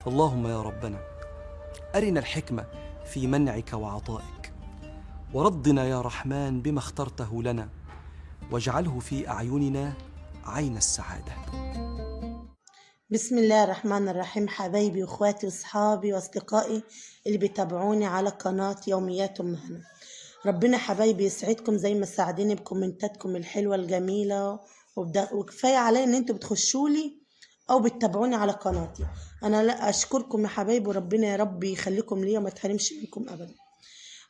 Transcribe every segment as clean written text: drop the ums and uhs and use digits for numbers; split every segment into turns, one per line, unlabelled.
اللهم يا ربنا أرنا الحكمة في منعك وعطائك، وردنا يا رحمن بما اخترته لنا، واجعله في أعيننا عين السعادة.
بسم الله الرحمن الرحيم. حبايبي واخواتي واصحابي واصدقائي اللي بيتابعوني على قناة يوميات مهنا، ربنا حبايبي يسعدكم زي ما ساعديني بكومنتاتكم الحلوة الجميلة، وكفاية علي ان انتوا بتخشولي او بتتابعوني على قناتي. انا لا اشكركم يا حبايبي، وربنا يا رب يخليكم ليا وما تحرمش منكم ابدا.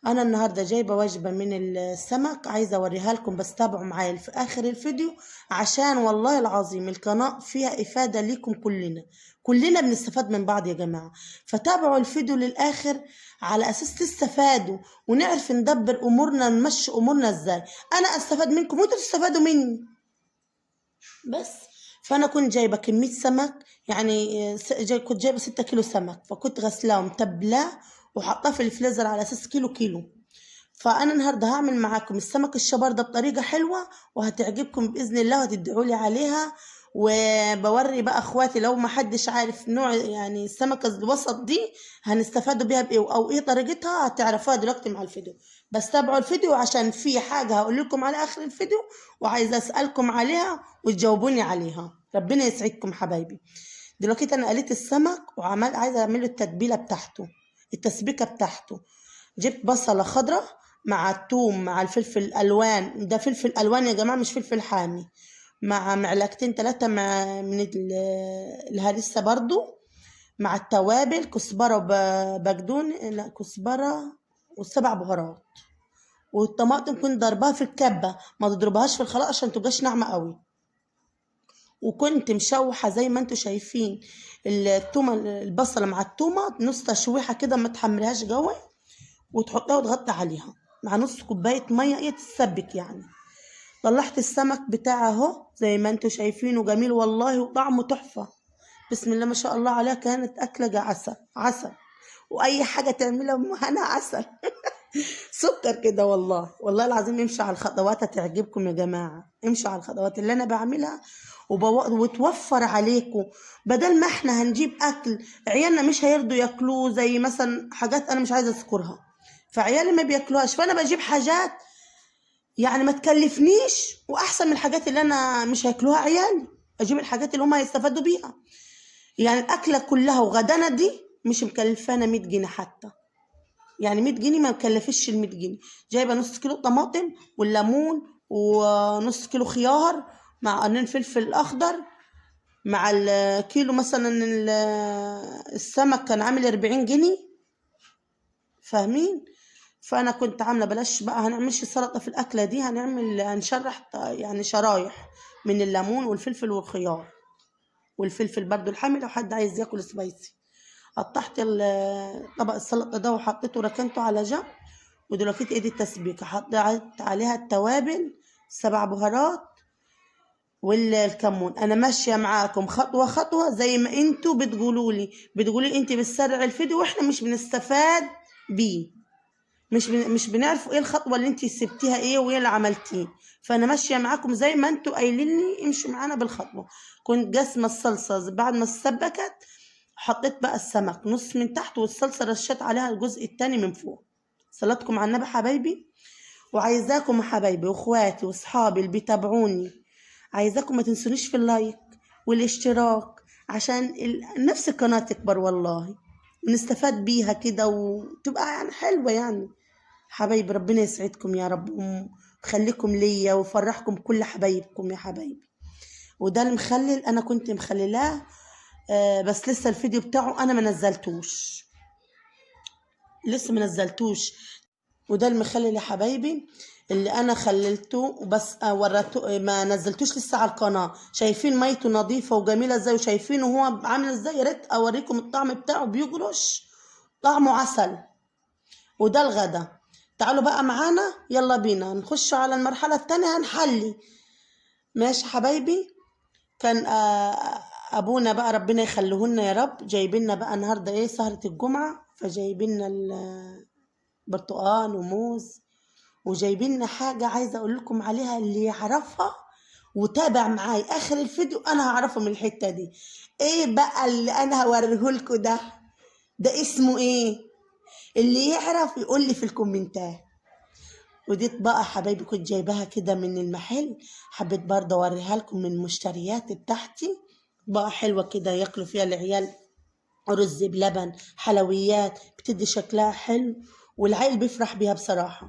انا النهارده جايبه وجبه من السمك، عايزه اوريها لكم، بس تابعوا معايا في اخر الفيديو عشان والله العظيم القناه فيها افاده ليكم كلنا بنستفاد من بعض يا جماعه. فتابعوا الفيديو للاخر على اساس تستفادوا ونعرف ندبر امورنا، نمشي امورنا ازاي. انا استفاد منكم وانتوا تستفادوا مني بس. فانا كنت جايبه كميه سمك، يعني كنت جايبه 6 كيلو سمك، فكنت غسلاه ومتبلاه وحطاه في الفريزر على اساس كيلو كيلو. فانا النهارده هعمل معاكم السمك الشبار ده بطريقه حلوه وهتعجبكم باذن الله وهتدعوا لي عليها. وبوري بقى اخواتي لو ما حدش عارف نوع يعني السمكه الوسط دي هنستفادوا بيها بايه او ايه طريقتها، هتعرفوها دلوقتي مع الفيديو. بس تابعوا الفيديو عشان في حاجه هقول لكم على اخر الفيديو وعايزه اسالكم عليها وتجاوبوني عليها. ربنا يسعدكم حبايبي. دلوقتي انا قليت السمك عايزه اعمل له التتبيله بتاعته، التسبيكه بتاعته. جبت بصله خضراء مع الثوم مع الفلفل الالوان، ده فلفل الوان يا جماعه مش فلفل حامي، مع معلقتين 3 من الهريسه برضو، مع التوابل كزبره لا كزبره والسبع بهارات. والطماطم كنت ضربها في الكبه، ما تضربهاش في الخلاط عشان تبقاش ناعمه قوي. وكنت مشوحه زي ما انتم شايفين التومه، البصله مع التومه نص تشويحه كده، ما تحمرهاش جوه، وتحطها وتغطي عليها مع نص كوبايه ميه ايه تتسبك يعني. طلعت السمك بتاعه اهو زي ما انتم شايفينه، جميل والله وطعمه تحفه. بسم الله ما شاء الله عليها، كانت اكله عسل عسل. واي حاجه تعملها هنا عسل سكر كده. والله العظيم امشوا على الخطوات هتعجبكم يا جماعه، امشوا على الخطوات اللي انا بعملها وتوفر عليكم. بدل ما احنا هنجيب اكل عيالنا مش هيرضوا ياكلوه، زي مثلا حاجات انا مش عايزه اذكرها، فعيالي ما بياكلوهاش، فانا بجيب حاجات يعني ما تكلفنيش واحسن من الحاجات اللي انا مش هياكلوها عيالي. اجيب الحاجات اللي هم هيستفادوا بيها. يعني الاكله كلها وغدانا دي مش مكلفانا 100 جنيه حتى، يعني 100 جنيه ما مكلفش ال 100 جنيه. جايبه نص كيلو طماطم والليمون ونص كيلو خيار مع قرنين فلفل اخضر، مع الكيلو مثلا السمك كان عامل 40 جنيه، فاهمين؟ فانا كنت عامله بلاش بقى، هنعملش سلطه في الاكله دي، هنشرح يعني شرايح من الليمون والفلفل والخيار والفلفل برضو الحامي لو حد عايز ياكل سبايسي. قطعت طبق السلطه ده وحطيته ركنته على جنب. ودلوقتي ايدي التسبيكه حطيت عليها التوابل 7 بهارات والكمون. انا ماشيه معاكم خطوه خطوه زي ما انتوا بتقولي انت بتسرع الفيديو واحنا مش بنستفاد بيه، مش بنعرف ايه الخطوه اللي انت سبتيها ايه وايه اللي عملتيه. فانا ماشيه معاكم زي ما انتوا قايلين لي امشوا معانا بالخطوه. كنت قاسمه الصلصه بعد ما اتسبكت، حطيت بقى السمك نص من تحت والصلصه رشيت عليها الجزء التاني من فوق. صلاتكم على النبي حبايبي. وعايزاكم يا حبايبي واخواتي واصحابي اللي بيتابعوني، عايزاكم ما تنسونيش في اللايك والاشتراك عشان نفس القناه تكبر والله، ونستفاد بيها كده وتبقى يعني حلوه يعني. حبايبي ربنا يسعدكم يا رب وخليكم ليا وفرحكم كل حبايبكم يا حبايبي. وده المخلل انا كنت مخللاه، بس لسه الفيديو بتاعه انا ما نزلتوش، لسه ما نزلتوش. وده المخلل يا حبايبي اللي انا خللته وبس، وريته ما نزلتوش لسه على القناه. شايفين ميته نظيفه وجميله ازاي، وشايفين هو عامل ازاي. يا ريت اوريكم الطعم بتاعه، بيجرش طعمه عسل. وده الغدا. تعالوا بقى معانا، يلا بينا نخش على المرحلة التانية هنحلي. ماشي حبايبي. كان أبونا بقى ربنا يخليهن يا رب جايبيننا بقى النهاردة إيه سهرة الجمعة، فجايبيننا البرتقال وموز، وجايبيننا حاجة عايزة أقول لكم عليها اللي يعرفها وتابع معاي اخر الفيديو، انا هعرفه من الحتة دي. ايه بقى اللي انا هوريهولكوا ده اسمه ايه؟ اللي يعرف يقول لي في الكومنتات. ودي بقى حبايبي كنت جايباها كده من المحل، حبيت برضه اوريها لكم من المشتريات بتاعتي. بقى حلوة كده ياكلوا فيها العيال، رز بلبن، حلويات، بتدي شكلها حلو والعيل بيفرح بيها بصراحة.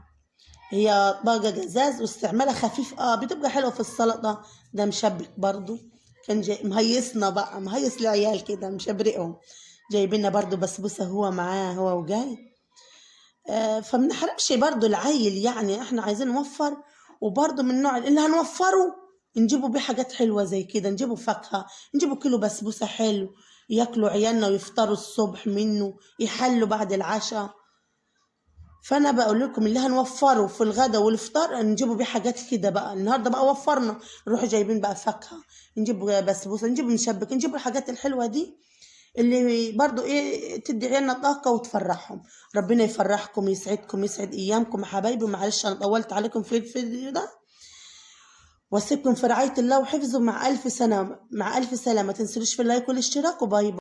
هي طاقة جزاز واستعمالها خفيف، بتبقى حلوة في السلطة. ده مشبك برضو، كان جاي مهيصنا بقى، مهيص العيال كده مشبرقهم. جايبيننا برضو بسبوسة هو معاه هو وجاي. فمنحرمش برضو العيل، يعني احنا عايزين نوفر، وبرضو من النوع اللي هنوفره نجيبوا بيه حاجات حلوة زي كده، نجيبوا فاكهة، نجيبوا كيلو بسبوسة حلو ياكلوا عيالنا ويفطروا الصبح منه، يحلوا بعد العشاء. فانا بقول لكم اللي هنوفره في الغداء والفطار نجيبوا بيه حاجات كده. بقى النهارده بقى وفرنا، نروح جايبين بقى فاكهه، نجيب بسبوسه، نجيب مشبك، نجيب الحاجات الحلوه دي اللي برضو ايه تدي عيالنا طاقه وتفرحهم. ربنا يفرحكم، يسعدكم، يسعد ايامكم يا حبايبي. معلش انا طولت عليكم في الفيديو ده، واسيبكم في رعايه الله وحفظه. مع الف سلامه، مع الف سلامه. ما تنسوش في اللايك والاشتراك، وباي باي.